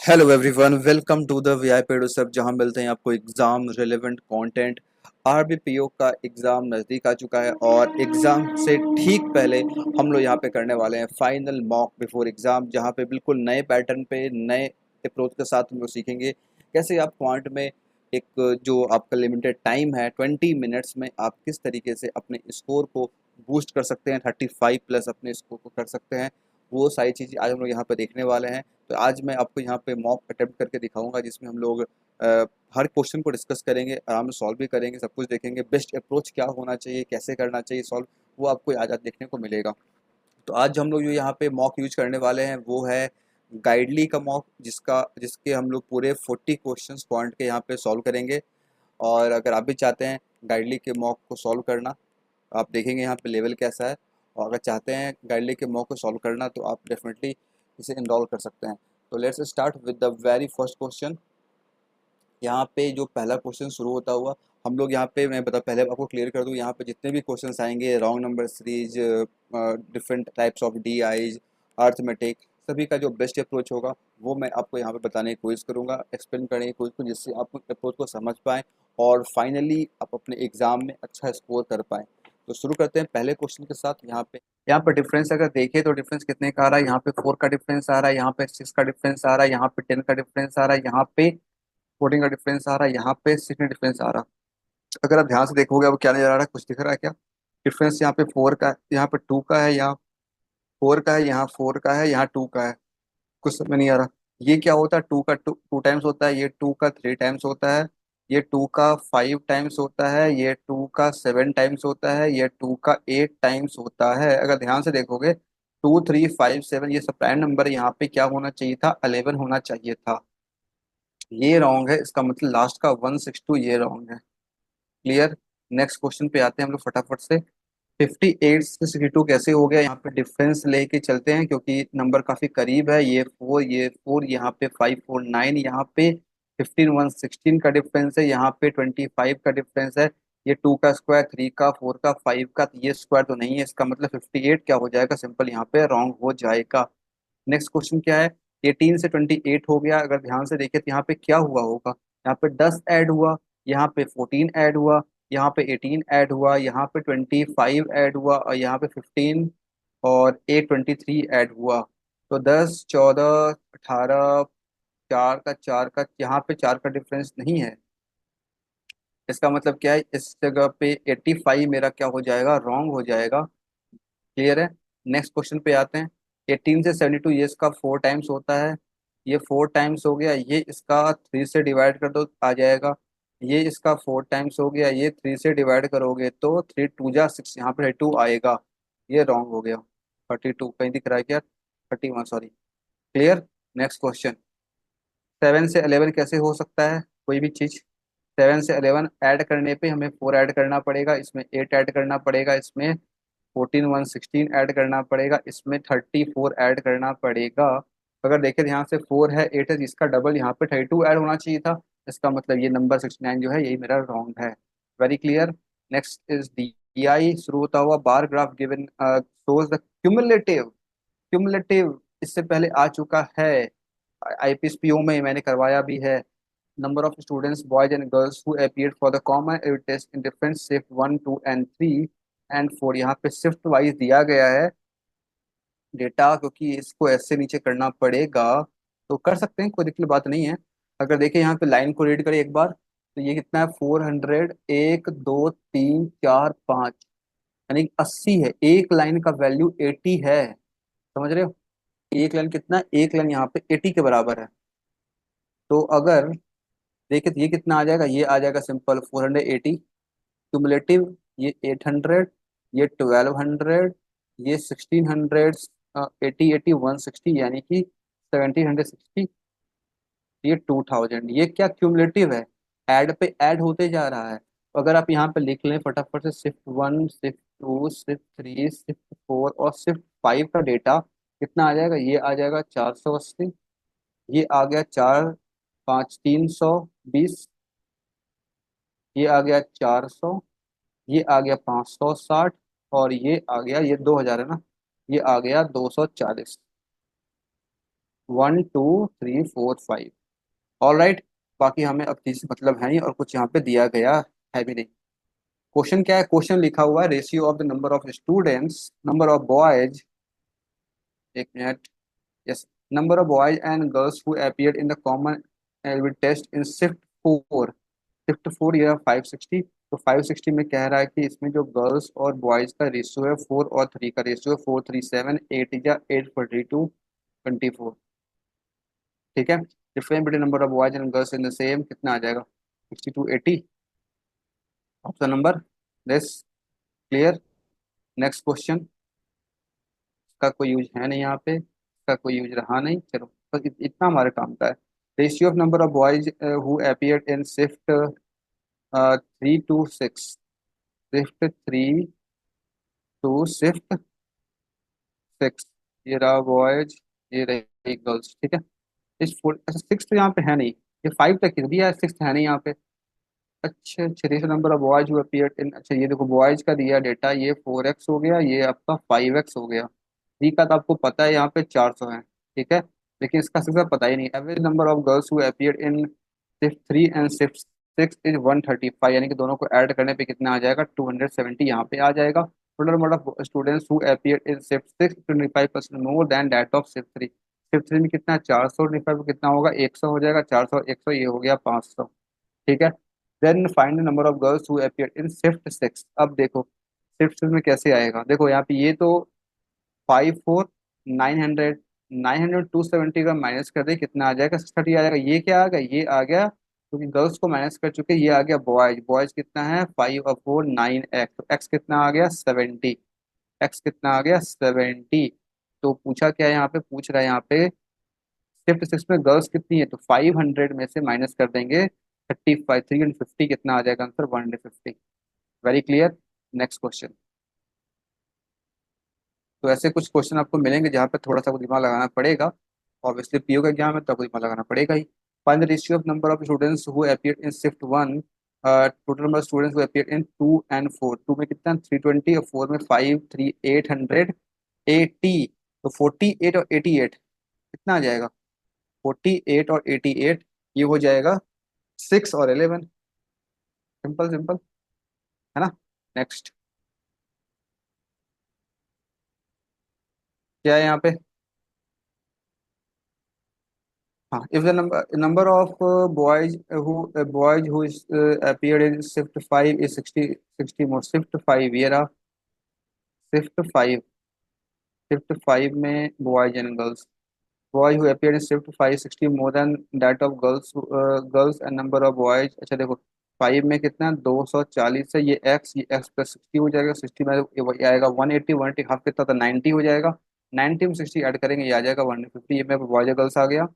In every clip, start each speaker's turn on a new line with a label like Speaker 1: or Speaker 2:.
Speaker 1: Hello everyone, welcome to the VIP सब, जहां मिलते हैं आपको एग्जाम रिलेवेंट कंटेंट। आरबीपीओ का एग्जाम नज़दीक आ चुका है और एग्जाम से ठीक पहले हम लोग यहाँ पे करने वाले हैं फाइनल मॉक बिफोर एग्जाम, जहाँ पे बिल्कुल नए पैटर्न पे नए अप्रोच के साथ हम लोग सीखेंगे कैसे आप क्वांट में एक जो आपका लिमिटेड टाइम है 20 मिनट्स में आप किस तरीके से अपने स्कोर को बूस्ट कर सकते हैं, 35 प्लस अपने स्कोर को कर सकते हैं। वो सारी चीज़ें आज हम लोग यहाँ पे देखने वाले हैं। तो आज मैं आपको यहाँ पे मॉक अटेम्प्ट करके दिखाऊंगा, जिसमें हम लोग हर क्वेश्चन को डिस्कस करेंगे, आराम से सॉल्व भी करेंगे, सब कुछ देखेंगे बेस्ट अप्रोच क्या होना चाहिए, कैसे करना चाहिए सॉल्व, वो आपको आज आज देखने को मिलेगा। तो आज हम लोग जो यहाँ पे मॉक यूज करने वाले हैं वो है गाइडली का मॉक, जिसके हम लोग पूरे 40 क्वेश्चंस क्वांट के यहाँ पे सॉल्व करेंगे। और अगर आप भी चाहते हैं गाइडली के मॉक को सॉल्व करना, आप देखेंगे यहाँ पे लेवल कैसा है। और अगर चाहते हैं गाइडली के मॉक को सॉल्व करना तो आप डेफिनेटली इसे इनरोल कर सकते हैं। तो let's start with the very first question. यहाँ पे जो पहला क्वेश्चन शुरू होता हुआ, हम लोग यहाँ पे, मैं बता पहले आपको क्लियर कर दूँ, यहाँ पे जितने भी क्वेश्चंस आएंगे, wrong number series, different types of D eyes, arithmetic, सभी का जो बेस्ट अप्रोच होगा वो मैं आपको यहाँ पे बताने की कोशिश करूँगा, एक्सप्लेन करने की कोशिश करूँ, जिससे आप अप्रोच को समझ पाएँ और फाइनली आप अपने एग्जाम में अच्छा स्कोर कर पाएँ। तो शुरू करते हैं पहले क्वेश्चन के साथ। यहाँ पर डिफरेंस अगर देखें तो डिफरेंस कितने का आ रहा है, यहाँ पे 4 का डिफरेंस आ रहा है, यहाँ पे 6 का डिफरेंस आ रहा है, यहाँ पे 10 का डिफरेंस आ रहा है, यहाँ पे 14 का डिफरेंस आ रहा है, यहाँ पे 6 का डिफरेंस आ रहा है। अगर आप ध्यान से देखोगे अब क्या नजर आ रहा है, कुछ दिख रहा है क्या? डिफरेंस यहाँ पे 4 का है, यहाँ पे 2 का है, यहाँ 4 का है, यहाँ 4 का है, यहाँ 2 का है। कुछ समझ नहीं आ रहा। ये क्या होता है? टू का टू टाइम्स होता है, ये 2 का 3 टाइम्स होता है, ये 2 का 5 टाइम्स होता है, ये 2 का 7 टाइम्स होता है, ये 2 का 8 टाइम्स होता है। अगर ध्यान से देखोगे 2 3 5 7 ये सब प्राइम नंबर, यहाँ पे क्या होना चाहिए था? 11 होना चाहिए था। ये रॉन्ग है, इसका मतलब लास्ट का 162 ये रॉन्ग है। क्लियर। नेक्स्ट क्वेश्चन पे आते हैं हम लोग फटाफट से। 58 से 62 कैसे हो गया? यहाँ पे डिफरेंस लेके चलते हैं क्योंकि नंबर काफी करीब है। ये फोर यहाँ पे 5 4 9, यहाँ पे 15 1 16 का डिफरेंस है, यहाँ पे 25 का डिफरेंस है। ये 2 का स्क्वायर, 3 का, 4 का, 5 का, तो ये स्क्वायर तो नहीं है, इसका मतलब 58 क्या हो जाएगा? सिंपल यहाँ पे रॉन्ग हो जाएगा। नेक्स्ट क्वेश्चन क्या है? 18 से 28 हो गया। अगर ध्यान से देखें तो यहाँ पे क्या हुआ होगा? यहाँ पे 10 ऐड हुआ, यहाँ पे 14 ऐड हुआ, यहाँ पे 18 ऐड हुआ, यहाँ पे 25 ऐड हुआ, और यहाँ पे 15 और 8 23 ऐड हुआ। तो 10 14 18, चार का यहाँ पे 4 का डिफरेंस नहीं है। इसका मतलब क्या है? इस जगह पे 85 मेरा क्या हो जाएगा? रॉन्ग हो जाएगा। क्लियर है। नेक्स्ट क्वेश्चन पे आते हैं। 18 से 72 ये इसका 4 टाइम्स होता है, ये 4 टाइम्स हो गया, ये इसका 3 से डिवाइड कर दो आ जाएगा। ये इसका 4 टाइम्स हो गया, ये 3 से डिवाइड करोगे तो 3 2 जा 6, यहाँ पे 32 आएगा। ये रॉन्ग हो गया। 32 कहीं दिख रहा है क्या? 31 सॉरी। क्लियर। Next question. 7 से 11 कैसे हो सकता है कोई भी चीज़? 7 से 11 ऐड करने पे हमें 4 ऐड करना पड़ेगा, इसमें 8 ऐड करना पड़ेगा, इसमें 14 1 16 ऐड करना पड़ेगा, इसमें 34 ऐड करना पड़ेगा। अगर देखें ध्यान से, 4 है, 8 है, जिसका डबल यहाँ पे 32 ऐड होना चाहिए था। इसका मतलब ये नंबर 69 जो है यही मेरा रॉन्ग है। Very clear. Next is D I शुरू होता हुआ bar graph given shows the cumulative. Cumulative इससे पहले आ चुका है, आईपीएसपीओ में मैंने करवाया भी है। Number of students boys and girls who appeared for the common test in different shift 1 2 and 3 and 4। यहाँ पे शिफ्ट वाइज दिया गया है डेटा, क्योंकि इसको ऐसे नीचे करना पड़ेगा। तो कर सकते हैं, कोई दिक्कत बात नहीं है। अगर देखें यहाँ पे लाइन को रीड करें एक बार, तो ये कितना है? 400, 1 2 3 4 5, यानी 80 है। एक लाइन का वैल्यू 80 है। समझ रहे हो? एक लाइन कितना? एक लाइन यहाँ पे 80 के बराबर है। तो अगर देखें तो ये कितना आ जाएगा? ये आ जाएगा सिंपल 480 क्यूमुलेटिव, ये 800, ये 1200, ये 1600, 80 80 160, यानी कि 1760, ये 2000। ये क्या? क्यूमुलेटिव है, ऐड पे ऐड होते जा रहा है। तो अगर आप यहाँ पे लिख लें फटाफट से, शिफ्ट 1 शिफ्ट 2 शिफ्ट 4 और शिफ्ट 5 का डेटा कितना आ जाएगा? ये आ जाएगा 480, ये आ गया 4 5 320, ये आ गया 400, ये आ गया 560, और ये आ गया, ये 2000 है ना, ये आ गया 240। 1 2 3 4 5। All right. बाकी हमें अब चीज मतलब है नहीं और कुछ यहाँ पे दिया गया है भी नहीं। क्वेश्चन क्या है? क्वेश्चन लिखा हुआ है ratio of the number of students, number of boys, एक मिनट, yes, number of boys and girls who appeared in the common LB test in shift 4। Shift 4 ये 560। तो 560 में कह रहा है कि इसमें जो गर्ल्स और बॉयज का रेशियो है 4 और 3 का रेशियो है 4 3 7 8 या 8 42 24। ठीक है। Difference between number of boys and girls in the same कितना आ जाएगा? 62 80। Option number this. Clear. Next question. इसका कोई यूज है नहीं यहाँ पे, इसका कोई यूज रहा नहीं, चलो बस इतना हमारे काम का है। Ratio of number of boys who appeared in shift 3 to 6। Shift 3 to shift 6। ये रहा बॉयज, ये रही गर्ल्स। ठीक है। इस फोर अच्छा, सिक्स तो यहाँ पे है नहीं, ये 5 तक ही दिया है, सिक्स है नहीं यहाँ पे। अच्छा अच्छा, ratio number of boys who appeared इन, अच्छा ये देखो बॉयज का दिया डेटा, ये 4x हो गया, ये आपका 5x हो गया। डी का तो आपको पता है यहाँ पे 400 है। ठीक है। लेकिन इसका सिक्स का पता ही नहीं। Average number of girls who appeared in shift 3 and shift 6 is 135, यानी कि दोनों को ऐड करने पे कितना आ जाएगा? 270 यहाँ पे आ जाएगा। Total number of students who appeared in shift 6 25% more than that of shift 3। Shift 3 में कितना? 425 कितना होगा? 100 हो जाएगा। 400 100 ये हो गया 500। ठीक है। Then find the number of girls who appear in shift 6। अब देखो शिफ्ट 6 में कैसे आएगा, देखो यहाँ पे ये तो 54 900, 900 270 का माइनस कर दे कितना आ जाएगा? 630 आ जाएगा। ये क्या आ गया? ये आ गया क्योंकि गर्ल्स को माइनस कर चुके, ये आ गया बॉयज। बॉयज कितना है? 5 और 4 9x, तो एक्स कितना आ गया? 70। एक्स कितना आ गया? 70। तो पूछा क्या है यहाँ पे? पूछ रहा है यहाँ पे शिफ्ट 6 में गर्ल्स कितनी है, तो 500 में से माइनस कर देंगे 35, 350 कितना आ जाएगा answer? 150। Very clear. Next question. तो ऐसे कुछ क्वेश्चन आपको मिलेंगे जहाँ पे थोड़ा सा आपको दिमाग लगाना पड़ेगा। ऑब्वियसली पीओ का एग्जाम है तो आपको दिमाग लगाना पड़ेगा ही। Find the ratio of number of students who appeared in shift 1। Total number of students who appeared in 2 and 4। 2 में कितना? 320 और 4 में 5 3 880। तो 48 और 88 कितना आ जाएगा? 48 और 88 ये हो जाएगा 6 और 11। सिंपल सिंपल, है ना। नेक्स्ट। क्या है यहाँ पे? हाँ, if the number of boys who appeared in shift 5 is 60 more. Shift 5 ये रहा। शिफ्ट 5, शिफ्ट 5 में boys and girls, boys who appeared in shift 5 60 more than that of girls, girls and number of boys. अच्छा देखो 5 में कितना? 240 है, ये x plus 60 हो जाएगा। 60 में ये आएगा 180, 180 हाफ कितना था? 90 हो जाएगा। 90 में 60 ऐड करेंगे, ये आ जाएगा 150। ये में बॉयज गर्ल्स आ गया।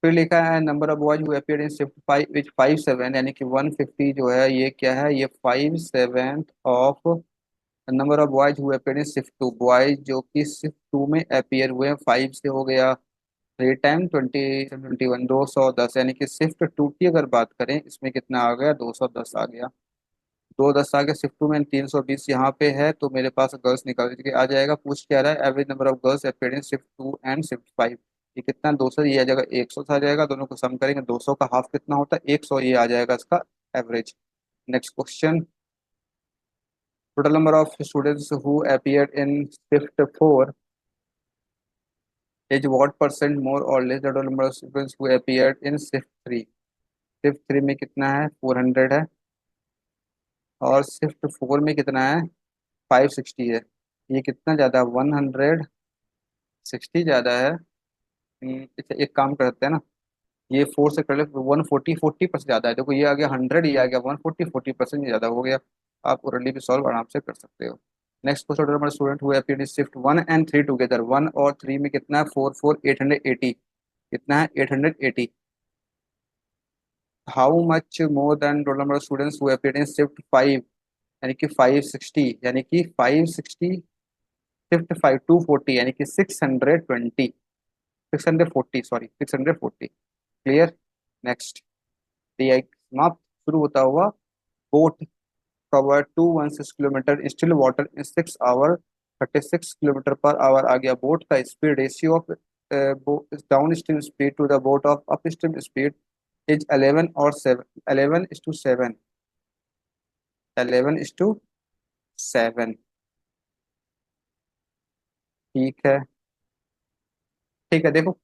Speaker 1: फिर लिखा है number of boys who appeared in shift 5 विच 57, यानी कि 150 जो है ये क्या है? ये 5/7 of number of boys who appeared in shift 2। Boys जो कि शिफ्ट 2 में अपीयर हुए हैं 5 से हो गया 3 टाइम 20 21, 210, यानी कि शिफ्ट 2 की अगर बात करें इसमें कितना आ गया? 210 आ गया। 210 आ गया शिफ्ट 2 में। 320 यहाँ पे है तो मेरे पास गर्ल्स निकाल के आ जाएगा। पूछ क्या रहा है? Average number of girls appeared in shift 2 and shift 5। ये कितना? 200, ये आ जाएगा 100 आ जाएगा। दोनों को सम करेंगे 200 का हाफ कितना होता है? 100, ये आ जाएगा इसका average. Next question. Total number of students who appeared in shift 4 is what percent more और less total number of students who appeared in shift 3। Shift 3 में कितना है? 400 है। और शिफ्ट 4 में कितना है? 560 है। ये कितना ज़्यादा? 160 ज़्यादा है। अच्छा एक काम करते हैं ना, ये 4 से कर ले 140, 40% ज़्यादा है। देखो ये आ गया 100, ये आ गया 140, 40% ज़्यादा हो गया। आप ओरली भी सॉल्व आराम से कर सकते हो। Next question. हमारे स्टूडेंट हुए अपीयर शिफ्ट 1 and 3 टुगेदर। 1 और 3 में कितना है? 4 4 880। कितना है? 880। How much more than total number of students हुए अपीयर इन शिफ्ट 5, यानी कि 560, यानी कि 560 शिफ्ट 5 240, यानी कि 620, 640, सॉरी 640। क्लियर। नेक्स्ट। समाप्त। शुरू होता हुआ। Boat cover 216 kilometre still water in 6 hour 36 kilometre per hour आ गया। बोट का speed ratio of downstream speed to the boat of upstream speed is 11 और 7, 11:7, 11:7। ठीक है, ठीक है, देखो,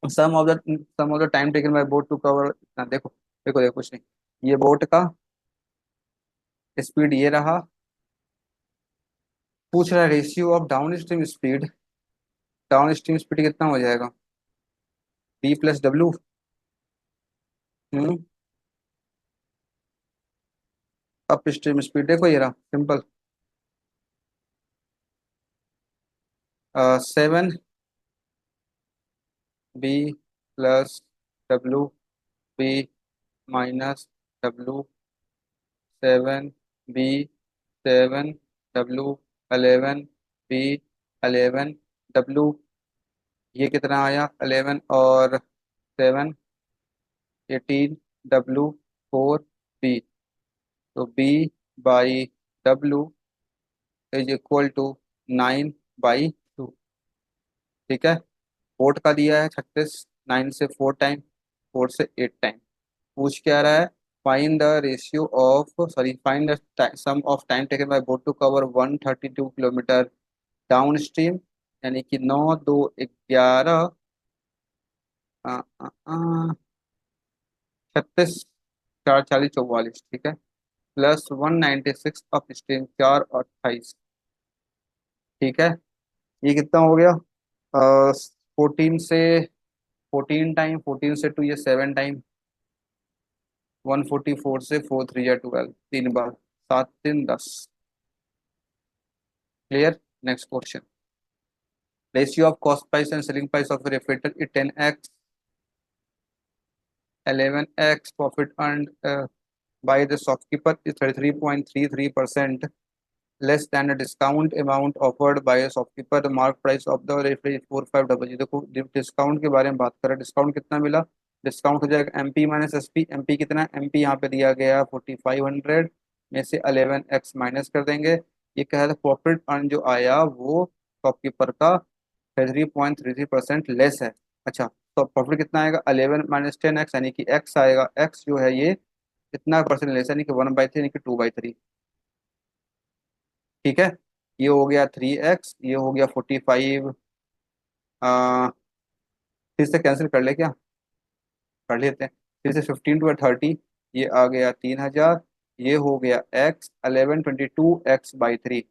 Speaker 1: sum of the time taken by boat to cover, देखो देखो देखो कुछ नहीं, ये बोट का स्पीड ये रहा, पूछ रहा है ratio of downstream speed, down stream speed कितना हो जाएगा, B+W। हम्म अप स्ट्रीम स्पीड देखो ये रहा simple, 7B+W, B-W, 7B, 11B, 11W, ये कितना आया, 11 और 7, 18W, 4B, तो B/W इज इक्वल टू 9/2। ठीक है, बोट का दिया है 36, 9 से 4 टाइम, 4 से 8 टाइम, पूछ क्या रहा है, find the ratio of, sorry find the sum of time taken by boat to cover 132 kilometre downstream, यानी कि 9, 2, 11, 36, 4, 40, 44, ठीक है, +196 अप स्ट्रीम, 4 और 28। ठीक है, ये कितना हो गया, 14 से 14 टाइम, 14 से 2 ये 7 टाइम, 144 से 4 3 12, 3 बार, 7 3 10। Clear. Next question, ratio of cost price and selling price of refrigerator is 10x, 11x, profit earned by the shopkeeper is 33.33% less than the discount amount offered by a shopkeeper, the mark price of the refrigerator 4500। देखो discount के बारे में बात करें, discount कितना मिला, discount हो जाएगा MP-SP, MP कितना, MP यहाँ पे दिया गया 4500 में से 11x माइनस कर देंगे, ये कह रहा था प्रॉफिट अर्न जो आया वो शॉपकीपर का 33.33% लेस है। अच्छा, तो प्रॉफिट कितना आएगा, 11 - 10x, यानी कि x आएगा, x जो है ये कितना परसेंट लेस है, यानी कि 1/3, यानी कि 2/3। ठीक है, ये हो गया 3x, ये हो गया 45, फिर से कैंसिल कर ले क्या, कर लेते हैं, फिर से 15 to 30, ये आ गया 3000, ये हो गया x, 1122x/3,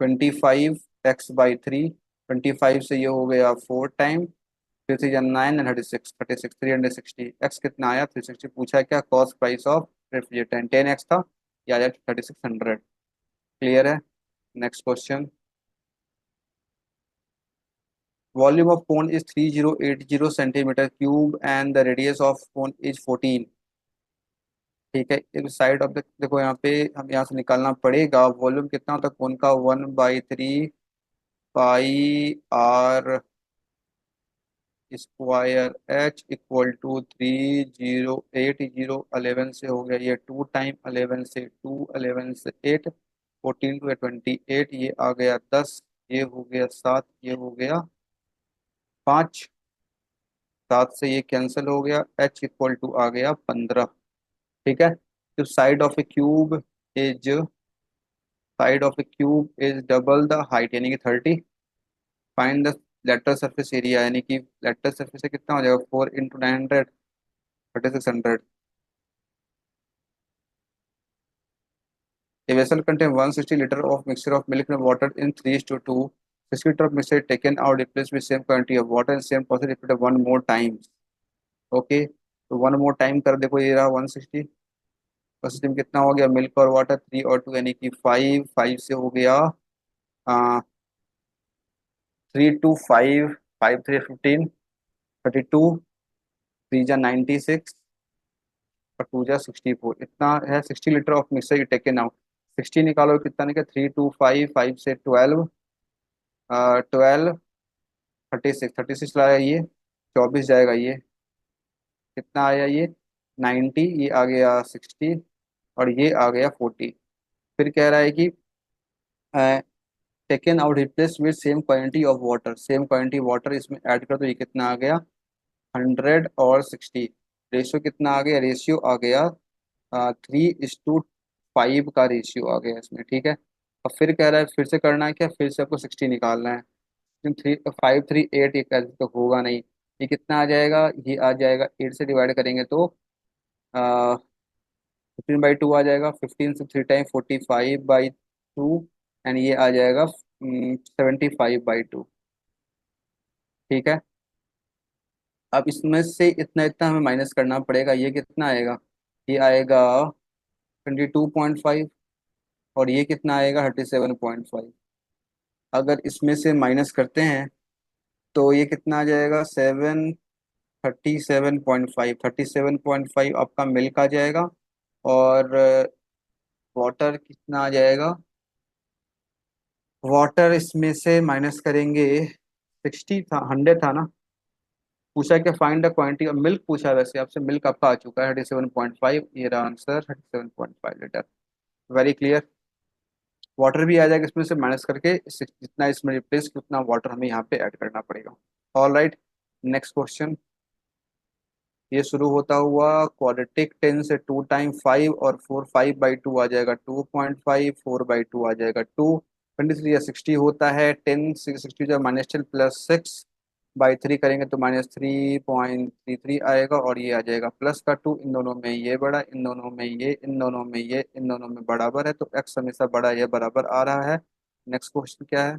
Speaker 1: 25x/3, 25 से ये हो गया 4 टाइम, फिर से 9 and 36, 36, 360, एक्स कितना आया 360, पूछा है क्या, cost price of refrigerator 10x था, ये आ जाए 3600। क्लियर है। Next question, volume of cone is 3080 centimetre cube and the radius of cone is 14। ठीक है, इस साइड ऑफ द, देखो यहाँ पे हम यहाँ से निकालना पड़ेगा, वॉल्यूम कितना होता है कोन का, 1/3 पाई r स्क्वायर H = 3080, 11 से हो गया ये 2 टाइम, 11 से 2, 11 से 8, 14 to 28, ये आ गया 10, ये हो गया 7, ये हो गया 5, 7 से ये कैंसिल हो गया, H = आ गया 15। ठीक है, तो side of a cube is double the height, यानी कि 30। Find the lateral surface area, यानी कि लेटर सरफेस से कितना हो जाएगा, 4 × 900, 3600। A vessel contain 160 liters of mixture of milk and water in 3:2. 60 liters of mixture is taken out, replaced with same quantity of water and same process repeated one more times. Okay, तो one more time कर देखो, ये रहा 160, first time कितना हो गया, milk और water 3 और 2, यानी कि 5, 5 से हो गया 3 2 5, 5 3 15, 32, 3 जा 96 और 2 जा 64, इतना है 60 litre of mixer taken out. 60 निकालो, कितना निकला, 3 2 5, 5 से 12, 12, 36, 36 लाया ये, 24 जाएगा ये, कितना आया ये 90, ये आ गया 60 और ये आ गया 40। फिर कह रहा है कि टेकन और replace with same quantity of water, same quantity water इसमें ऐड कर दो, ये कितना आ गया 100 और 60। रेशियो कितना आ गया, रेशियो आ गया 3:5 का रेशियो आ गया इसमें, ठीक है। अब फिर कह रहा है फिर से करना है क्या, फिर से आपको 60 निकालना है। 538 ये कैसे तो होगा नहीं, ये कितना आ जाएगा, ये आ जाएगा 8 से डिवाइड करेंगे तो 15/2 आ जाएगा, 15 से 3 टाइम 45/2, एंड ये आ जाएगा 75/2, ठीक है। अब इसमें से इतना इतना हमें माइनस करना पड़ेगा, ये कितना आएगा, ये आएगा 22.5, और ये कितना आएगा 37.5। अगर इसमें से माइनस करते हैं तो ये कितना आ जाएगा 37.5 आपका मिल्क आ जाएगा, और वाटर कितना आ जाएगा, वाटर इसमें से माइनस करेंगे 60 था, 100 था ना, पूछा क्या find the quantity of milk, पूछा वैसे आपसे, मिल्क आपका आ चुका है 37.5, ये रहा answer 37.5 litre. Very clear. Water भी आ जाएगा इसमें से माइनस करके, जितना इसमें रिप्लेस उतना वाटर हमें यहाँ पे ऐड करना पड़ेगा। All right, next question. ये शुरू होता हुआ क्वाड्रेटिक 10 से 2 टाइम 5 और 4 5/2 आ जाएगा 2.5, 4/2 आ जाएगा 2, 23 या 60 होता है 10 60 जो -10 +6/3 करेंगे तो -3.33 आएगा, और ये आ जाएगा प्लस का 2, इन दोनों में ये बड़ा, इन दोनों में ये, इन दोनों में ये, इन दोनों में बराबर है, तो एक्स हमेशा बड़ा ये बराबर आ रहा है। नेक्स्ट क्वेश्चन क्या है,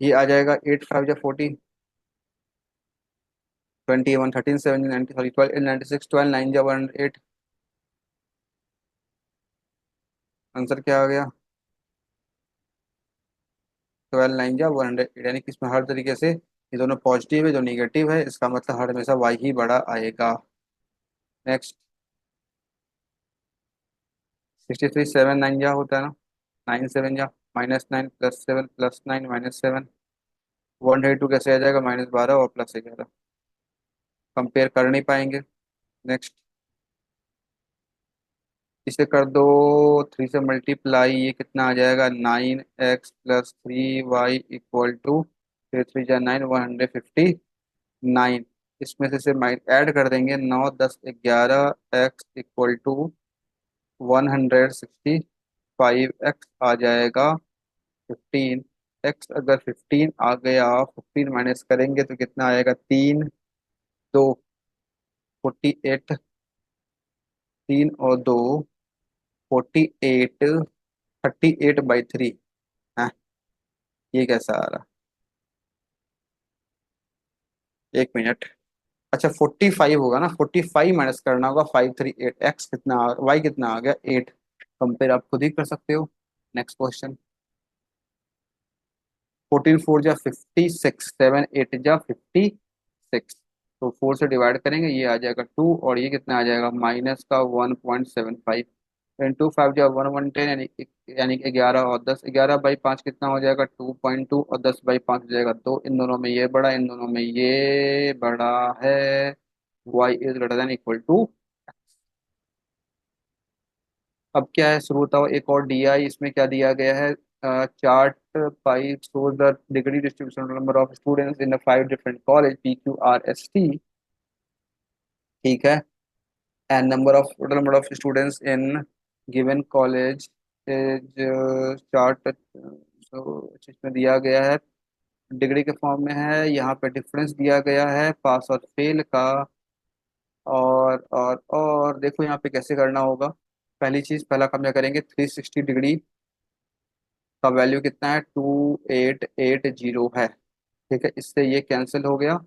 Speaker 1: ये आ जाएगा 8 5 जा 40, 21 13 17 90 सॉरी 12 96, 12 9 जा 108। आंसर क्या आ गया, 12 9 जा 108, यानी कि इसमें हर तरीके से ये दोनों पॉजिटिव है, जो निगेटिव है इसका मतलब हर हमेशा वाई ही बड़ा आएगा। नेक्स्ट 63 7 9 जा होता है ना, 9 7 जा -9 +7 +9 -7, 132 कैसे आ जाएगा -12 और +11, कंपेयर कर नहीं पाएंगे। नेक्स्ट इसे कर दो 3 से मल्टीप्लाई, ये कितना आ जाएगा 9x + 3y = 3 3 जा 9, 159। इसमें से ऐड कर देंगे 9 10 11 x = 165, एक्स आ जाएगा 15, एक्स अगर 15 आ गया, 15 माइनस करेंगे तो कितना आएगा 3 2 48, 3 और 2 48, 38/3। हाँ, ये कैसा आ रहा, 1 मिनट। अच्छा 45 होगा ना, 45 माइनस करना होगा 538, एक्स कितना वाई कितना आ गया 8, कंपेयर आप खुद ही कर सकते हो। नेक्स्ट क्वेश्चन, 14 4 जा 56, 7 8 जा 56, तो 4 से डिवाइड करेंगे ये आ जाएगा 2, और ये कितना आ जाएगा माइनस का 1.75, 2 5 जा 1 1 10, यानी 11 और 10, 11/5 कितना हो जाएगा 2.2, और 10/5 हो जाएगा 2, इन दोनों में ये बड़ा, इन दोनों में ये बड़ा है, y > अब क्या है, शुरू होता हुआ एक और डी आई, इसमें क्या दिया गया है, chart pi shows the degree distribution number of students in 5 different college PQRST, ठीक है, and total number of students in given college is chart, इसमें दिया गया है डिग्री के फॉर्म में है, यहाँ पे डिफरेंस दिया गया है पास और फेल का, और देखो यहाँ पे कैसे करना होगा। पहली चीज, पहला काम क्या करेंगे, 360 डिग्री का वैल्यू कितना है 2880 है, ठीक है, इससे ये कैंसिल हो गया,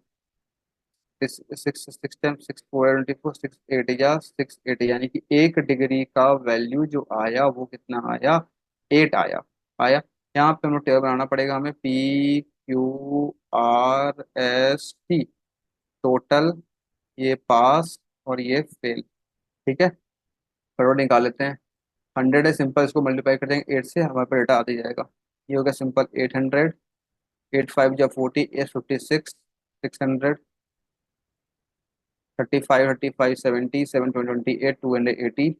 Speaker 1: सिक्स सिक्स सिक्स टाइम 6 4 24 6 8 यानी कि 1 डिग्री का वैल्यू जो आया वो कितना आया 8 आया। यहाँ पे हमें टेबल बनाना पड़ेगा, हमें PQRST टोटल, ये पास और ये फेल, ठीक है, फटाफट निकाल लेते हैं। 100 है सिंपल, इसको मल्टीप्लाई कर देंगे 8 से, हमारे पास डेटा आ ही जाएगा, ये होगा सिंपल 800, 8 5 जा 40, 8 56, 600, 35 35 70, 7 20 28, 280,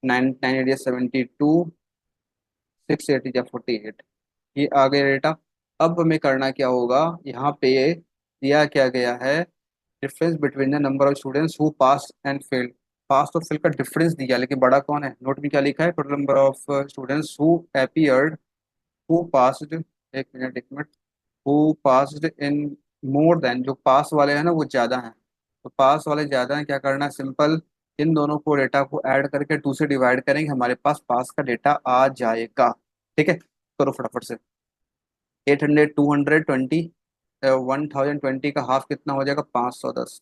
Speaker 1: 9 9 8 72, 680 या 48, ये आ गया डेटा। अब हमें करना क्या होगा, यहाँ पे दिया क्या गया है, difference between the number of students who pass and fail. Pass और फेल का डिफरेंस दिया, लेकिन बड़ा कौन है, नोट में क्या लिखा है, total number of students who appeared, who passed, एक मिनट, who passed in more than, जो पास वाले हैं ना वो ज्यादा हैं, तो पास वाले ज्यादा हैं, क्या करना है, सिंपल इन दोनों को डेटा को ऐड करके 2 से डिवाइड करेंगे, हमारे पास पास का डेटा आ जाएगा। ठीक है, करो फटाफट से। 800, 220, 1020 का हाफ कितना हो जाएगा, 510,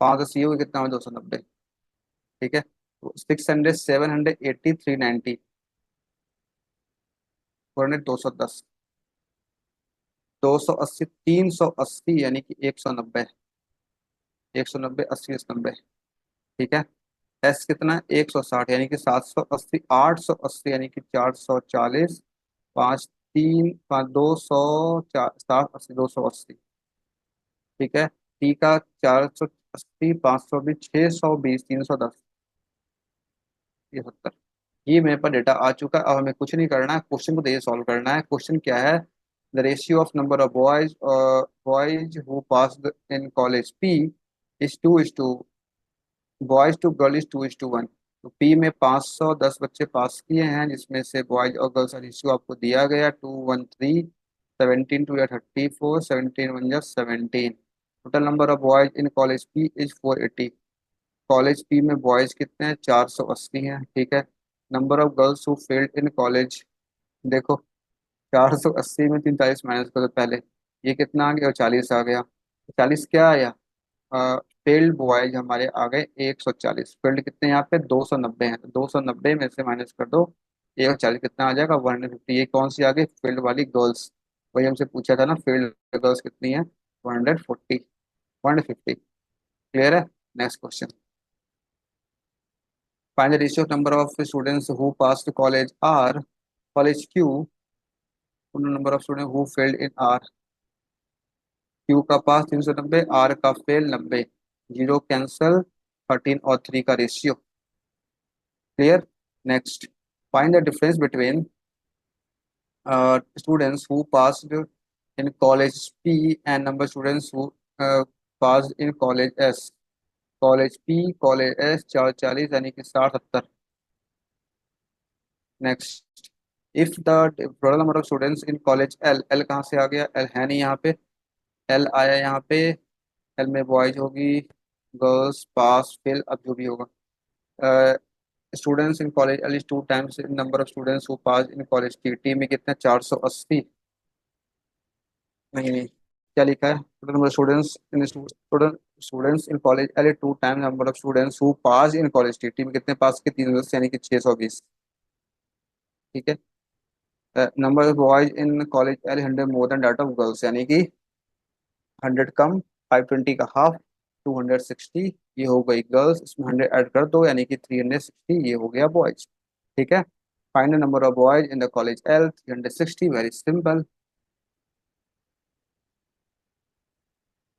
Speaker 1: 510 ये हो गया, कितना हो, 290। ठीक है, 600, 780, 390, 400, 210, 280, 380 यानी कि 190, 190, 80, 90। ठीक है, एस कितना है, 160 यानी कि 780, 880 यानी कि 440, 5 3 5 200, 780, 280। ठीक है, टी का 480, 520, 620, 310, 73। ये मेरे पास डेटा आ चुका है। अब हमें कुछ नहीं करना है, क्वेश्चन को ये सॉल्व करना है। क्वेश्चन क्या है, the ratio of number of boys who pass in college P is to boys to girl is 2:1। तो पी में 510 बच्चे पास किए हैं, जिसमें से बॉयज और गर्ल्स का रेशियो आपको दिया गया 2:13, 17 2 34, 17 1 17। Total number of boys in college P is 480। College P में बॉयज कितने हैं, 480 हैं। ठीक है, number of girls who failed in college, देखो 480 में 43 माइनस करो पहले, ये कितना आ गया, और 40 आ गया। 40 क्या आया, फेल्ड बॉयज हमारे आ गए 140। फेल्ड कितने यहाँ पे, 290 हैं, तो 290 में से माइनस कर दो 140, कितना आ जाएगा, 150। ये कौन सी आ गई, फेल्ड वाली गर्ल्स, वही हमसे पूछा था ना, फेल्ड गर्ल्स कितनी है, 140, 150। क्लियर है। Next question, find the ratio of number of students who pass college R, college Q, number of student who failed in R. Q का पास 390, आर का फेल 90, जीरो कैंसल, 13 और 3 का रेशियो। Clear. Next, find the difference between students who passed in college P and number students who passed in college S. College P college S 440 यानी कि 60 70। Next, if the total number of students in college L, L कहाँ से आ गया, L है नहीं यहाँ पे, L आया यहाँ पे, एल में बॉयज होगी, गर्ल्स, पास, फेल, अब जो भी होगा। Students in college L is 2 times number of students who pass in college T, T में कितना 480, नहीं नहीं, क्या लिखा है, total number of students in student students in college L 2 times number of students who pass in college T, T में कितने पास के, 310 यानी कि 620। ठीक है, number of boys in college L 100 more than that of girls, यानी कि 100 कम, 520 का हाफ, 260, ये हो गई गर्ल्स, इसमें 100 ऐड कर दो यानी कि 360, ये हो गया बॉयज। ठीक है, find the number of boys in the college L, 360, very simple.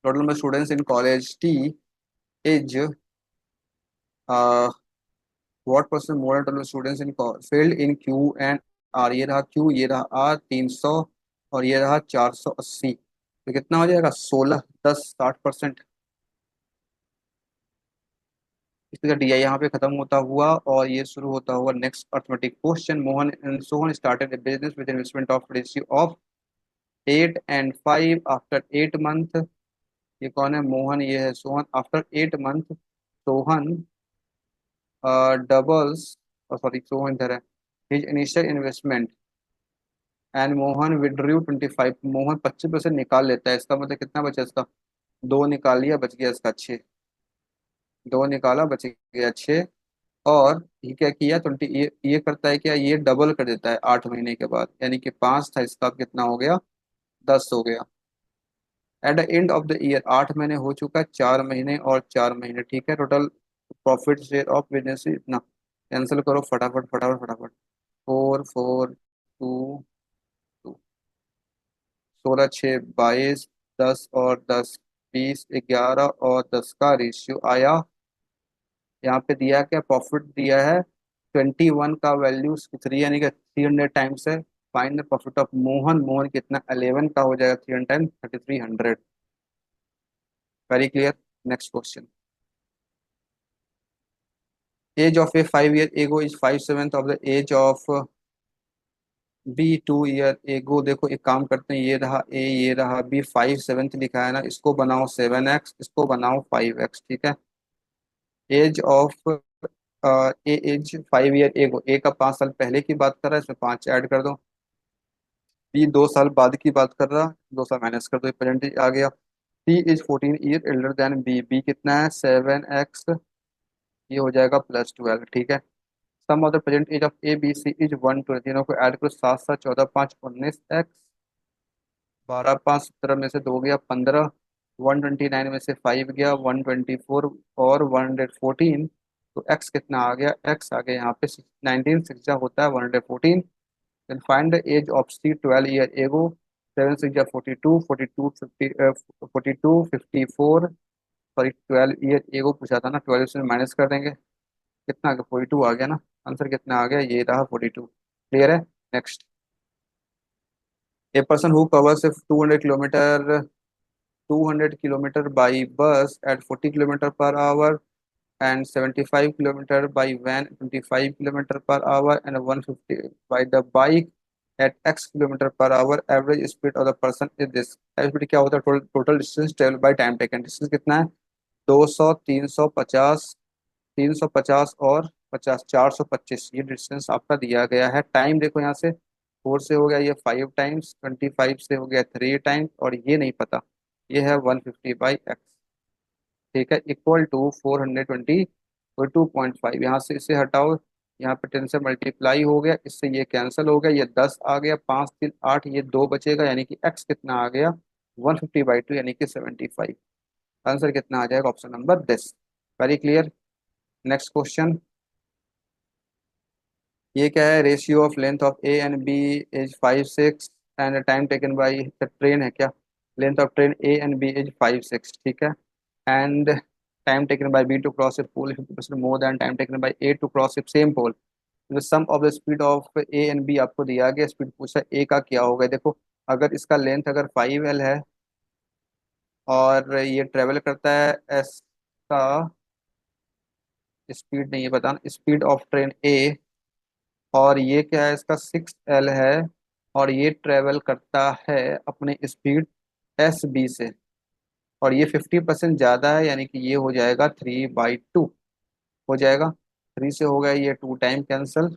Speaker 1: Total number students in college T is what percent more than total students in field in Q and R, ये रहा Q, ये रहा are 300, और ये रहा 480, तो कितना हो जाएगा, 16 10 60%। इसका डी आई यहाँ पे खत्म होता हुआ और ये शुरू होता हुआ next arithmetic question. Mohan and Sohan started A business with investment of ratio of 8 and 5 after 8 month. ये कौन है, मोहन, ये है Sohan. After 8 month Sohan doubles, sorry Sohan इधर है, his initial investment and Mohan withdrew 25। Mohan 25% निकाल लेता है, इसका मतलब कितना बचा इसका, दो निकाल लिया, बच गया इसका 6, दो निकाला बच गया 6। और ये क्या किया, 20, ये करता है क्या, ये डबल कर देता है 8 महीने के बाद, यानी कि 5 था, इसका अब कितना हो गया, 10 हो गया। At the end of the year, 8 महीने हो चुका है, 4 महीने और 4 महीने। ठीक है, total profit share of business इतना, कैंसिल करो फटाफट फटाफट फटाफट, 4 4 2 2, 16 6 22, 10 और 10 20, 11 और 10 का रेशियो आया। यहाँ पे दिया क्या, प्रॉफिट दिया है 21 का वैल्यू 3 यानी कि 300 टाइम्स है। Find the profit of Mohan, Mohan कितना 11 का हो जाएगा 300 times 3300। Very clear. Next question. Age of A 5 year ago is 5/7 of the age of B 2 year ago. देखो एक काम करते हैं, ये रहा ए ये रहा बी, 5/7 लिखा है ना, इसको बनाओ 7x, इसको बनाओ 5x, ठीक है। Age of A age 5 year ago, A का 5 साल पहले की बात कर रहा है, इसमें 5 ऐड कर दो। बी 2 साल बाद की बात कर रहा, 2 साल माइनस कर दो, प्रेजेंट आ गया। C is 14 year elder than B, B कितना है 7x, ये हो जाएगा +12, ठीक है। Sum of the present age of A B C is 120, तीनों को ऐड करो, 7 7 14 5 19x, 12 5 17 में से 2 गया 15, 129 में से 5 गया 124 और 114, तो एक्स कितना आ गया, एक्स आ गया यहाँ पे 19, 6 जा होता है 114। Then find the age of C 12 year ago, 7 6 जा 42, 52 54, सॉरी 12 ईयर एगो पूछा था ना, 12 से माइनस कर देंगे, कितना आ गया 42 आ गया ना, आंसर कितना आ गया, ये रहा 42। क्लियर है। Next. A person who covers 200 kilometre by bus at 40 km/h and 75 km by van 25 km/h and 150 by the bike at x km/h, average speed of the person is this। Speed क्या होता है, total distance travel by time taken, distance कितना है 200 350 350 और 50 425, ये distance आपका दिया गया है। टाइम देखो यहाँ से 4 से हो गया ये 5 टाइम्स, 25 से हो गया 3 टाइम्स, और ये नहीं पता, ये है 150/x, ठीक है, इक्वल टू 420 और 2.5, यहाँ से इसे हटाओ, यहाँ पे 10 से मल्टीप्लाई हो गया, इससे ये कैंसिल हो गया, ये 10 आ गया, 5 3 8, ये 2 बचेगा, यानी कि x कितना आ गया 150/2 यानी कि 75। आंसर कितना आ जाएगा, option number 10। Very clear. Next question. ये क्या है, ratio of length of A and B is 5 6 and time taken by train है क्या, length of train A and B is 5 6, ठीक है, and time taken by B to cross a pole 50% more than time taken by A to cross a same pole. The sum of the speed of A and B आपको दिया गया, speed पूछा ए का क्या होगा। देखो अगर इसका लेंथ अगर 5L है और ये ट्रेवल करता है एस का, स्पीड नहीं है बताना, स्पीड ऑफ ट्रेन ए, और ये क्या है इसका 6L है, और ये ट्रेवल करता है अपने स्पीड SB से, और ये 50% ज़्यादा है, यानी कि ये हो जाएगा 3/2 हो जाएगा। 3 से हो गया ये 2 टाइम कैंसिल,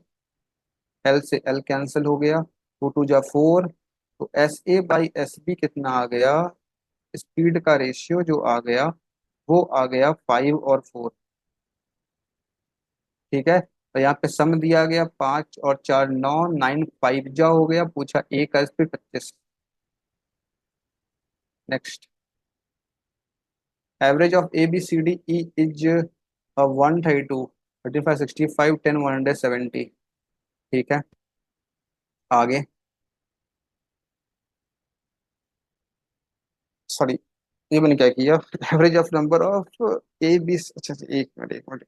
Speaker 1: L से L कैंसिल हो गया, 2 2 जा 4, तो SA/SB कितना आ गया, स्पीड का रेशियो जो आ गया वो आ गया 5 और 4, ठीक है। तो यहाँ पे सम दिया गया 5 और 4 9, 9 5 जा हो गया, पूछा ए का speed 25। Next. Average of ABCDE is 132 35 65 10 170, ठीक है। आगे, सॉरी ये मैंने क्या किया, average of number of AB, अच्छा अच्छा, एक मिनट,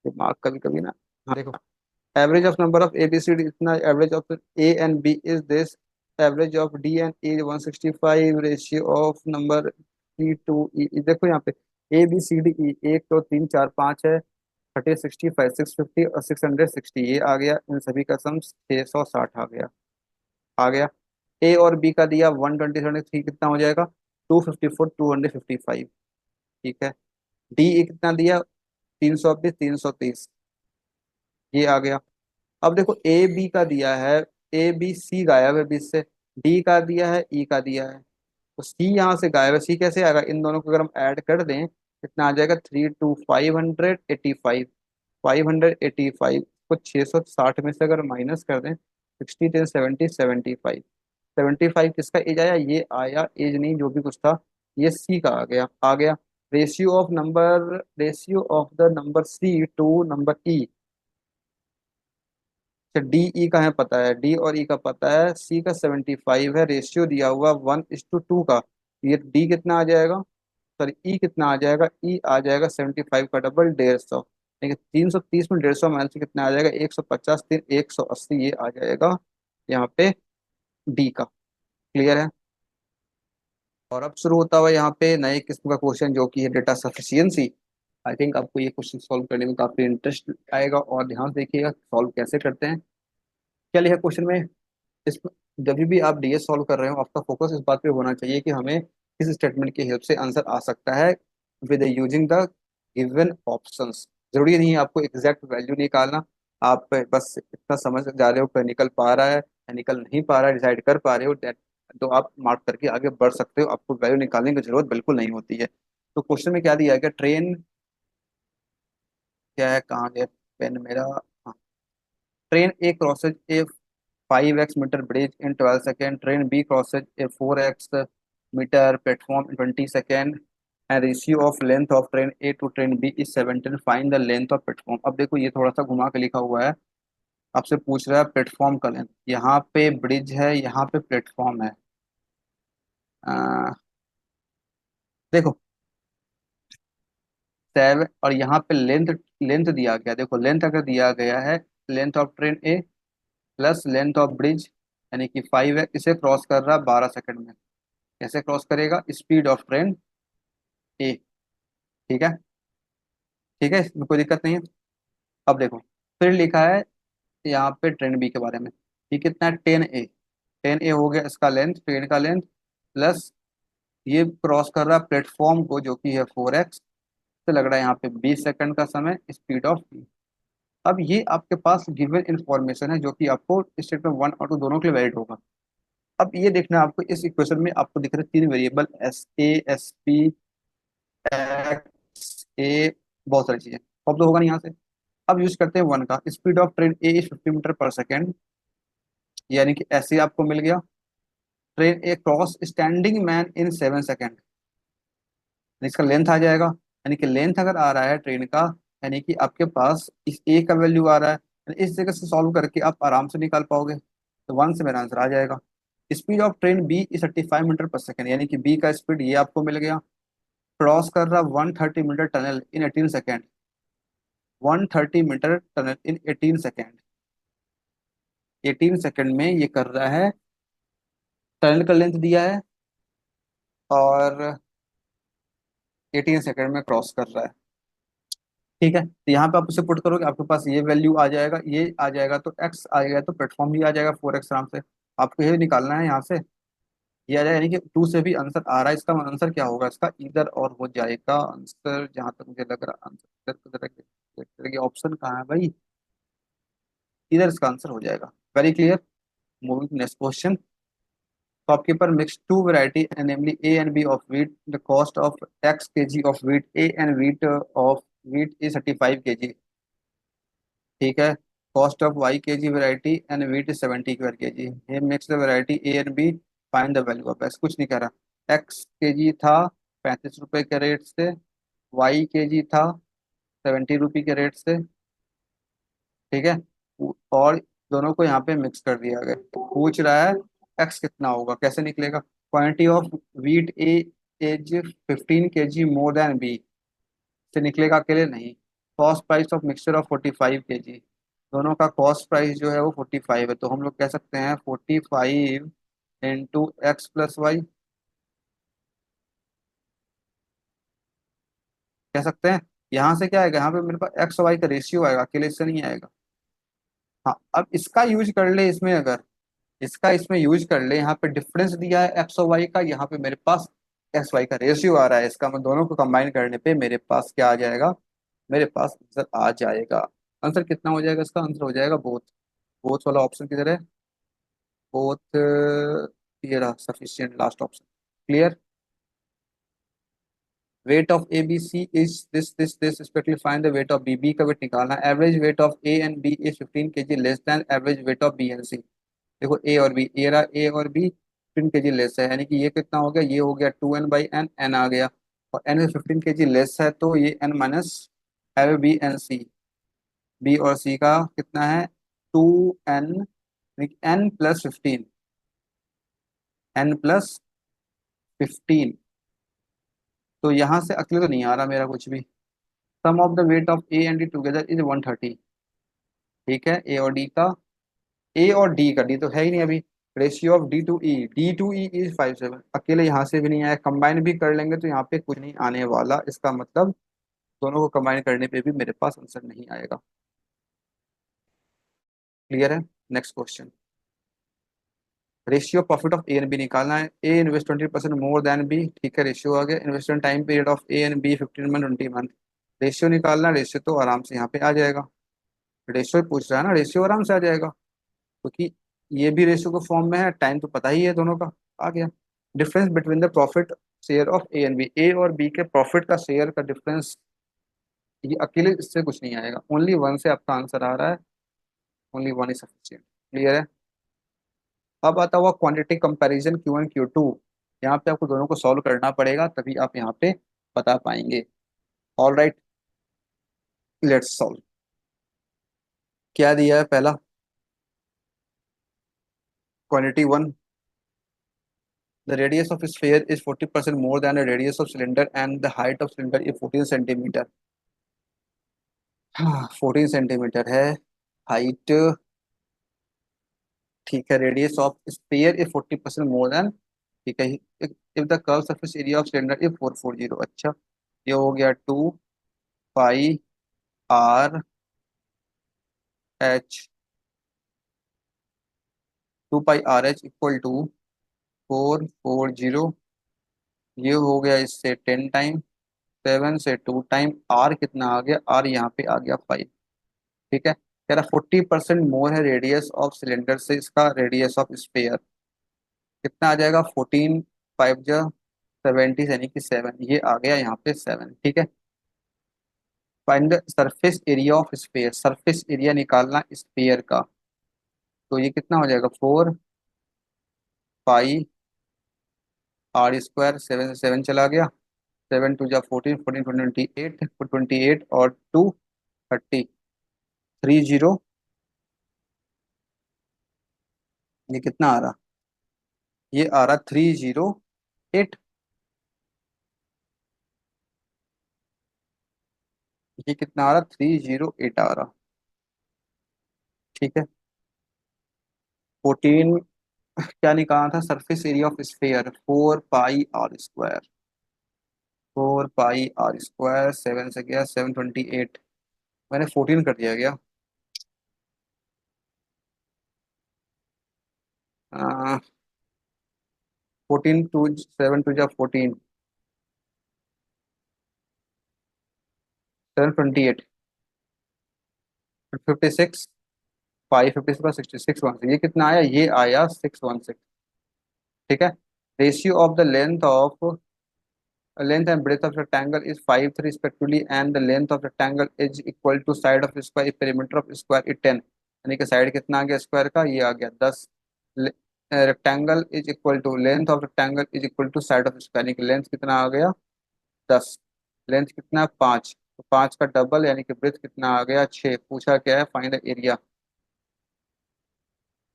Speaker 1: दिमाग कभी कभी ना। हाँ देखो, average of number of ABCD इतना, average of A and B is this, average of D and E 165, ratio of number C to E, देखो यहाँ पे ABCDE 1 2 3 4 5 है, 30 65 650 और 660, ये आ गया, इन सभी का सम 660 आ गया। आ गया। ए और बी का दिया 120 कितना हो जाएगा 254 255, ठीक है। डी कितना दिया 320 330, ये आ गया। अब देखो ए बी का दिया है, ABC गायब है बीच से, डी का दिया है, ई का दिया है, तो सी यहाँ से गायब है, सी कैसे आएगा, इन दोनों को अगर हम ऐड कर दें कितना आ जाएगा 3 2 585, 585 को 660 में से अगर माइनस कर दें 60 10 70 75, 75 किसका एज आया, ये आया एज नहीं जो भी कुछ था, ये सी का आ गया। आ गया। Ratio of the number C to number E, अच्छा डी ई का है पता है, डी और ई का पता है, सी का 75 है, रेशियो दिया हुआ 1:2 का, ये डी कितना आ जाएगा, सॉरी ई कितना आ जाएगा, ई आ जाएगा 75 का डबल 150, ठीक है, 330 में 150 माइल से कितना आ जाएगा, 150, 180, ये आ जाएगा यहाँ पे डी का। क्लियर है। और अब शुरू होता हुआ यहाँ पे नए किस्म का क्वेश्चन जो कि है डेटा सफिशियंसी। आई थिंक आपको ये क्वेश्चन सॉल्व करने में काफी इंटरेस्ट आएगा, और ध्यान से देखिएगा सॉल्व कैसे करते हैं। क्या लिखा क्वेश्चन में, इस जब भी आप डीएस सॉल्व कर रहे हो आपका फोकस इस बात पे होना चाहिए कि हमें किस स्टेटमेंट की हेल्प से आंसर आ सकता है with using the given options. जरूरी नहीं है आपको एग्जैक्ट वैल्यू निकालना, आप बस इतना समझ जा रहे हो कि निकल पा रहा है या निकल नहीं पा रहा है, डिसाइड कर पा रहे हो, तो आप मार्क करके आगे बढ़ सकते हो, आपको वैल्यू निकालने की जरूरत बिल्कुल नहीं होती है। तो क्वेश्चन में क्या दिया गया, ट्रेन, क्या है, कहाँ गया पेन मेरा, हाँ, train A crosses a 5x metre bridge in 12 second, train B crosses a 4x metre platform in 20 second, and ratio of length of train A to train B is 17, find the length of platform. अब देखो ये थोड़ा सा घुमा के लिखा हुआ है, आपसे पूछ रहा है प्लेटफॉर्म का लेंथ, यहाँ पे ब्रिज है, यहाँ पे प्लेटफॉर्म है। अ, देखो 7, और यहाँ पे लेंथ, लेंथ दिया गया, देखो लेंथ अगर दिया गया है, length of train A plus length of bridge यानी कि 5 है, इसे क्रॉस कर रहा है 12 सेकंड में। कैसे क्रॉस करेगा, स्पीड ऑफ ट्रेन ए। ठीक है, ठीक है, इसमें कोई दिक्कत नहीं है। अब देखो फिर लिखा है यहाँ पे ट्रेन बी के बारे में, ये कितना है, 10 ए, 10 ए हो गया इसका लेंथ, ट्रेन का लेंथ, प्लस ये क्रॉस कर रहा है प्लेटफॉर्म को जो कि है 4x, से लग रहा है यहाँ पे 20 सेकंड का समय, स्पीड ऑफ बी। अब ये आपके पास गिवन इंफॉर्मेशन है जो कि आपको स्टेटमेंट 1 और 2 दोनों के लिए वैलिड होगा। अब ये देखना है आपको, इस इक्वेशन में आपको दिख रहे 3 वेरिएबल, एस पी, एक्स ए, बहुत सारी चीजें, अब तो होगा नहीं यहाँ से। अब यूज करते हैं वन का, speed of train A is 50 metre per second, यानी कि ऐसे आपको मिल गया। Train A cross standing man in 7 second, इसका लेंथ आ जाएगा, यानी कि लेंथ अगर आ रहा है ट्रेन का, यानी कि आपके पास इस ए का वैल्यू आ रहा है, यानी इस जगह से सॉल्व करके आप आराम से निकाल पाओगे, तो वन से मेरा आंसर आ जाएगा। Speed of train B is 35 metre per second, यानी कि बी का स्पीड ये आपको मिल गया। क्रॉस कर रहा 130 metre tunnel in 18 second, 130 metre tunnel in 18 second, 18 second में ये कर रहा है, टनल का लेंथ दिया है और 18 सेकेंड में क्रॉस कर रहा है। ठीक है, तो यहाँ पे आप उसे पुट करोगे आपके पास ये वैल्यू आ जाएगा, ये आ जाएगा तो एक्स आ जाएगा, तो प्लेटफॉर्म भी आ जाएगा 4x आराम से। आपको ये निकालना है यहाँ से, ये आ जाएगा, यानी कि 2 से भी आंसर आ रहा है, इसका आंसर क्या होगा, इसका इधर और हो जाएगा आंसर, जहाँ तक मुझे लग रहा आंसर इधर, ऑप्शन कहाँ है भाई, इधर इसका आंसर हो जाएगा। Very clear. Moving to next question. Shopkeeper mixed two variety, namely A and B of wheat. The cost of X kg of wheat A and wheat of wheat is 35 kg. ठीक है, cost of Y K G variety and wheat is 70 K G. ये mix the variety A and B, find the value of X. कुछ नहीं कह रहा, x के जी था 35 रुपए के रेट से, वाई के जी था 70 रुपये के रेट से। ठीक है, और दोनों को यहाँ पे मिक्स कर दिया गया, पूछ रहा है एक्स कितना होगा, कैसे निकलेगा, quantity of wheat A is 15 kg more than B, से निकलेगा अकेले नहीं। Cost price of mixture of 45 kg, दोनों का कॉस्ट प्राइस जो है वो 45 है, तो हम लोग कह सकते हैं 45 × x + y, कह सकते हैं। यहाँ से क्या आएगा, यहाँ पे मेरे पास एक्स वाई का रेशियो आएगा, अकेले से नहीं आएगा। हाँ, अब इसका यूज कर ले इसमें, अगर इसका इसमें यूज कर ले, यहाँ पे डिफरेंस दिया है एक्स और वाई का, यहाँ पे मेरे पास एक्स वाई का रेशियो आ रहा है, इसका मैं दोनों को कंबाइन करने पे मेरे पास क्या आ जाएगा, मेरे पास आंसर आ जाएगा। आंसर कितना हो जाएगा, इसका आंसर हो जाएगा बोथ। बोथ वाला ऑप्शन किधर है, बोथ, ये रहा sufficient last option. Clear. Weight of A B C is this respectively find the weight of B, B का वेट निकालना। Average weight of A and B is 15 kg less than average weight of B and C. देखो A और B, ए रहा ए और B 15 kg less है, यानी कि ये कितना हो गया, ये हो गया 2n/n, n आ गया, और n 15 kg लेस है, तो ये n माइनस है बी एंड सी, बी और सी का कितना है, 2n, n + 15, n + 15। तो यहाँ से अकेले तो नहीं आ रहा मेरा कुछ भी, sum of the weight of A and D together is 130। ठीक है, ए और डी का, ए और डी का, डी तो है ही नहीं अभी। Ratio of D to E is 5/7। अकेले यहाँ से भी नहीं आया, कंबाइन भी कर लेंगे तो यहाँ पे कुछ नहीं आने वाला, इसका मतलब दोनों को कंबाइन करने पे भी मेरे पास आंसर नहीं आएगा। क्लियर है? Next question. Ratio profit of A and B निकालना है। A invest 20% more than B. ठीक है, रेशियो आ गया। Investment time period of A and B 15 month 20 month. Ratio निकालना, रेशियो तो आराम से यहाँ पे आ जाएगा। रेशियो पूछ रहा है ना, रेशियो आराम से आ जाएगा क्योंकि ये भी रेशियो के फॉर्म में है, टाइम तो पता ही है दोनों का। आ गया। Difference between the profit share of A and B, A और बी के प्रॉफिट का शेयर का डिफरेंस, ये अकेले इससे कुछ नहीं आएगा, ओनली वन से आपका आंसर आ रहा है। Only one is sufficient. Clear है? अब आता हुआ क्वांटिटी कंपैरिजन Q1 Q2। यहाँ पे आपको दोनों को सॉल्व करना पड़ेगा तभी आप यहाँ पे बता पाएंगे। All right, let's solve. क्या दिया है पहला? Quantity one, the radius of sphere is 40% more than the radius of cylinder and the height of cylinder is 14 centimetre. हाँ, 14 सेंटीमीटर है हाइट। ठीक है, radius of sphere is 40% more than. ठीक है, if the curve surface area of cylinder is 440। अच्छा, ये हो गया 2 पाई R H, 2 pi R H equal to 440। ये हो गया इससे 10 टाइम, 7 से 2 टाइम। आर कितना आ गया? आर यहाँ पे आ गया 5। ठीक है, कह रहा 40% मोर है रेडियस ऑफ सिलेंडर से इसका रेडियस ऑफ स्पेयर। कितना आ जाएगा? 14, 5 जा 70 यानी कि 7। ये आ गया यहाँ पे 7। ठीक है, find the surface area of sphere, surface area निकालना स्पेयर का। तो ये कितना हो जाएगा? 4 पाई आर स्क्वायर, 7 से 7 चला गया, 7 2 जा 14, 14 28 और 2 30, 30। ये कितना आ रहा? ये आ रहा 308। ये कितना आ रहा? 308 आ रहा। ठीक है, 14, क्या निकालना था? Surface area of sphere, 4 pi r square. 4 pi r square, 7 से गया 728। मैंने 14 कर दिया गया। 14 2 7 2 जा 14, 728, 56, 556 वन। ये कितना आया? ये आया 616। ठीक है, ratio of the length and breadth of rectangle is 5 3 respectively and the length of rectangle is equal to side of square perimeter of square is 10। यानी कि साइड कितना आ गया स्क्वायर का? ये आ गया 10। Rectangle is equal to length of rectangle is equal to side of square, यानी कि लेंथ कितना आ गया? 10। लेंथ कितना? 5, तो 5 का डबल यानी कि ब्रेथ कितना आ गया? 6। पूछा क्या है? Find the area.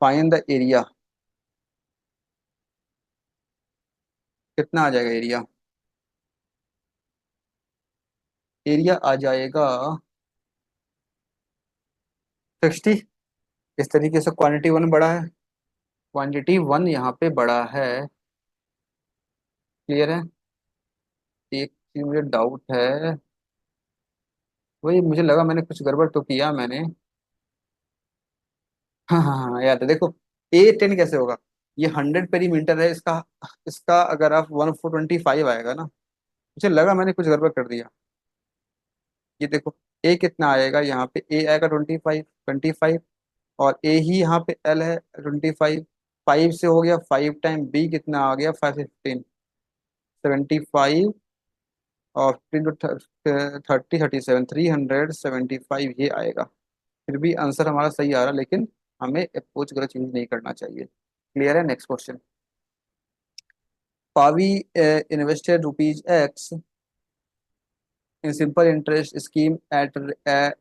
Speaker 1: Find the area, कितना आ जाएगा एरिया? एरिया आ जाएगा 60। इस तरीके से क्वांटिटी वन बड़ा है, क्वांटिटी वन यहाँ पे बड़ा है। क्लियर है? एक चीज मुझे डाउट है, वही मुझे लगा मैंने कुछ गड़बड़ तो किया मैंने। हाँ हाँ हाँ, याद है। देखो, A10 कैसे होगा? ये 100 पेरीमीटर है इसका। इसका अगर आप 1425 आएगा ना, मुझे लगा मैंने कुछ गड़बड़ कर दिया। ये देखो, ए कितना आएगा यहाँ पे? ए आएगा 25, 25। और ए ही यहाँ पे एल है 25। 5 से हो गया 5 टाइम, बी कितना आ गया? 5 15, 75। और 30 37, 375 ये आएगा। फिर भी आंसर हमारा सही आ रहा, लेकिन हमें अप्रोच गलत चेंज नहीं करना चाहिए। क्लियर है? Next question. Pavi invested rupees X in simple interest scheme at a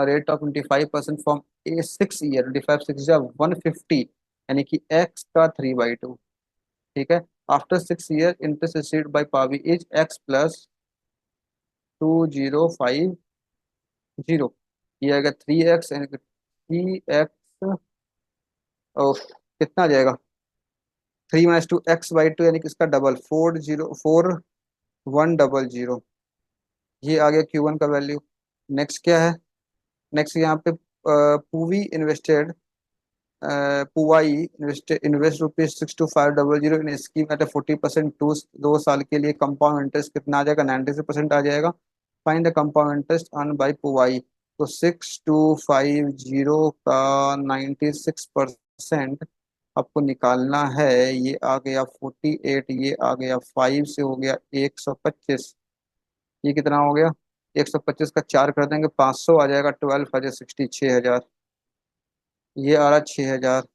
Speaker 1: rate of 25% from a 6 year, 25 6 या 150, यानी कि x का 3/2। ठीक है, after 6 year interest received by Pavi is x plus 205 zero, ये आएगा 3x यानी कि 3x, कितना आ जाएगा, 3 - 2 x/2 यानी कि इसका डबल, 4 0 4 1 0 0। ये आ गया Q1 का वैल्यू। नेक्स्ट क्या है, नेक्स्ट यहाँ पे Poovi invested, Puvai invest ₹62,500 in scheme at 40%, 2 साल के लिए। कंपाउंड इंटरेस्ट कितना आ जाएगा, 96% आ जाएगा। Find the compound interest earn by Puvai. तो 6250 का 96% आपको निकालना है। ये आ गया 48, ये आ गया 5 से हो गया 125। ये कितना हो गया, 125 का 4 कर देंगे 500 आ जाएगा, 12 5 60 6,000। ये आ रहा 6,000।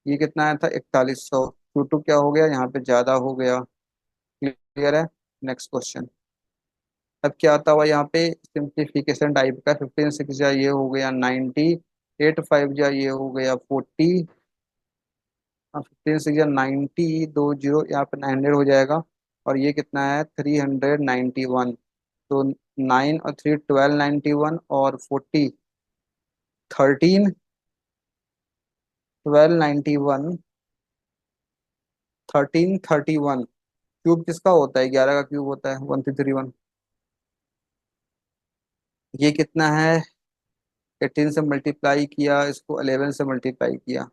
Speaker 1: ये कितना आया था, 4100। टू क्या हो गया, यहाँ पे ज्यादा हो गया। क्लियर है। Next question. अब क्या आता हुआ यहाँ पे, सिंप्लीफिकेशन टाइप का। 15 6 जा ये हो गया 90, 8 5 जा ये हो गया 40। 15 6 जा 90, 20 यहाँ पे 900 हो जाएगा। और ये कितना है, 391। तो 9 और 3 1291 और 40 13 1291, 1331। क्यूब किसका होता है, 11 का क्यूब होता है 1331। ये कितना है, 18 से मल्टीप्लाई किया, इसको 11 से मल्टीप्लाई किया,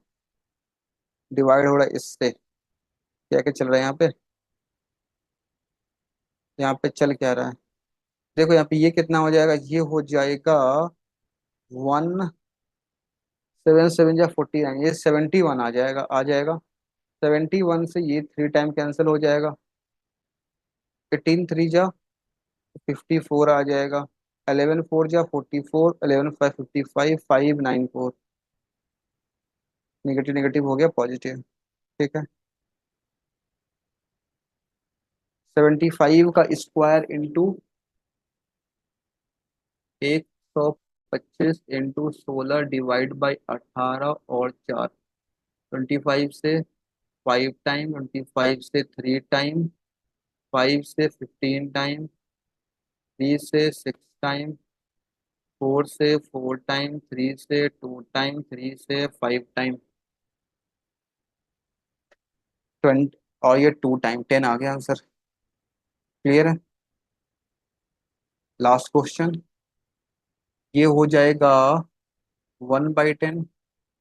Speaker 1: डिवाइड हो रहा है इससे। क्या क्या चल रहा है यहाँ पे, यहाँ पे चल क्या रहा है, देखो यहाँ पे ये कितना हो जाएगा, ये हो जाएगा 1 7 7 जा 49, ये 71 आ जाएगा। 71 से ये 3 टाइम कैंसिल हो जाएगा। 18 3 जा 54 आ जाएगा। 11 4 जा 44, 11 5 55, 594। नेगेटिव नेगेटिव हो गया पॉजिटिव। ठीक है। 75 का square into 125 into 16 divide by 18 और 4। 25 से 5 टाइम, 25 से 3 टाइम, 5 से 15 टाइम, 3 से 6 टाइम, 4 से 4 टाइम, 3 से 2 टाइम, 3 से 5 टाइम, 20, और ये 2 टाइम 10 आ गया आंसर। क्लियर है। Last question. ये हो जाएगा 1/10,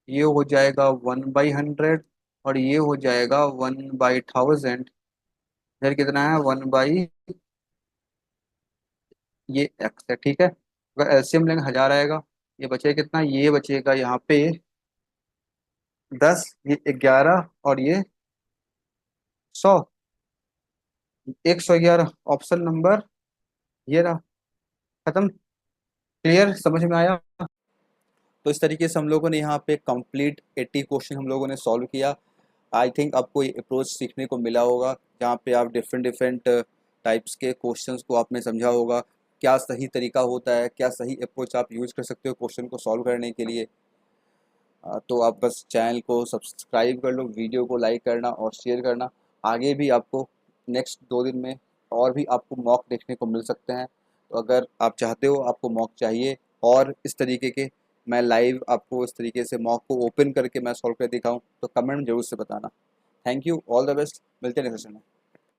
Speaker 1: ये हो जाएगा 1/100, और ये हो जाएगा 1/1000। इधर कितना है, 1 बाई, ये x है। ठीक है। अगर एलसीएम लेंगे 1000 आएगा। ये बचेगा कितना, ये बचेगा यहाँ पे 10, ये 11, और ये 100, 111। ऑप्शन नंबर ये रहा। खत्म। क्लियर, समझ में आया। तो इस तरीके से हम लोगों ने यहाँ पे कंप्लीट 80 क्वेश्चन हम लोगों ने सॉल्व किया। आई थिंक आपको ये अप्रोच सीखने को मिला होगा, जहाँ पे आप डिफरेंट डिफरेंट टाइप्स के क्वेश्चंस को आपने समझा होगा, क्या सही तरीका होता है, क्या सही अप्रोच आप यूज कर सकते हो क्वेश्चन को सॉल्व करने के लिए। तो आप बस चैनल को सब्सक्राइब कर लो, वीडियो को लाइक करना और शेयर करना। आगे भी आपको नेक्स्ट 2 दिन में और भी आपको मॉक देखने को मिल सकते हैं। तो अगर आप चाहते हो, आपको मॉक चाहिए और इस तरीके के, मैं लाइव आपको इस तरीके से मॉक को ओपन करके मैं सॉल्व कर दिखाऊं, तो कमेंट जरूर से बताना। Thank you, all the best, मिलते हैं नेक्स्ट सेशन में।